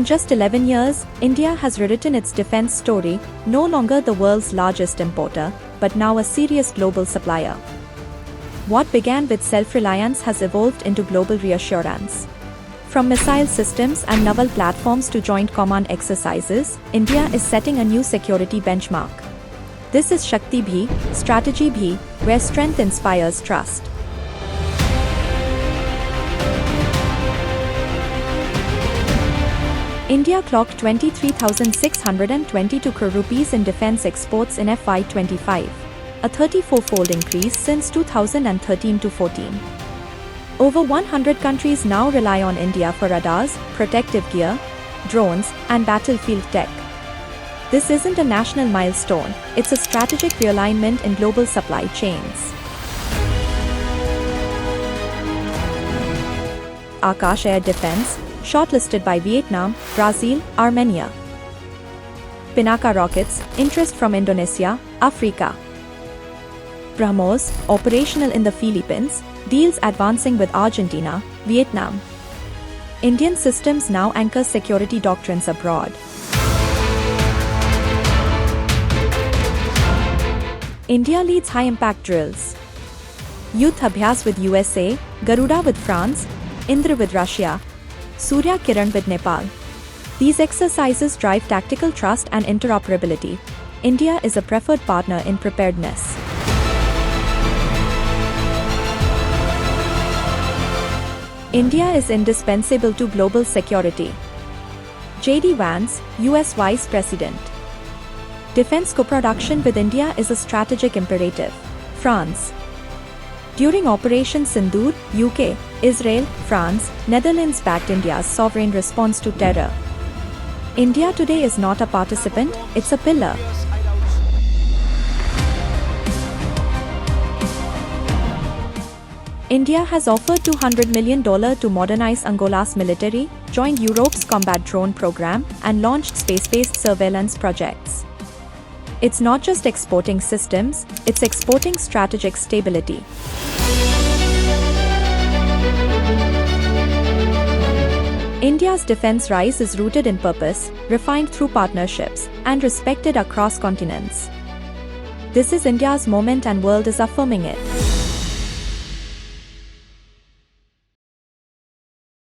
In just 11 years, India has rewritten its defense story, no longer the world's largest importer, but now a serious global supplier. What began with self-reliance has evolved into global reassurance. From missile systems and naval platforms to joint command exercises, India is setting a new security benchmark. This is Shakti Bhi, Strategy Bhi, where strength inspires trust. India clocked 23,622 crore rupees in defense exports in FY25, a 34-fold increase since 2013 to 14. Over 100 countries now rely on India for radars, protective gear, drones, and battlefield tech. This isn't a national milestone, it's a strategic realignment in global supply chains. Akash Air Defense, shortlisted by Vietnam, Brazil, Armenia. Pinaka Rockets, interest from Indonesia, Africa. BrahMos, operational in the Philippines, deals advancing with Argentina, Vietnam. Indian systems now anchor security doctrines abroad. India leads high-impact drills. Yudh Abhyas with USA, Garuda with France, Indra with Russia, Surya Kiran with Nepal. These exercises drive tactical trust and interoperability. India is a preferred partner in preparedness. India is indispensable to global security. J.D. Vance, U.S. Vice President. Defense co-production with India is a strategic imperative. France. During Operation Sindoor, UK, Israel, France, Netherlands backed India's sovereign response to terror. India today is not a participant, it's a pillar. India has offered $200 million to modernize Angola's military, joined Europe's combat drone program, and launched space-based surveillance projects. It's not just exporting systems, it's exporting strategic stability. India's defense rise is rooted in purpose, refined through partnerships, and respected across continents. This is India's moment and world is affirming it.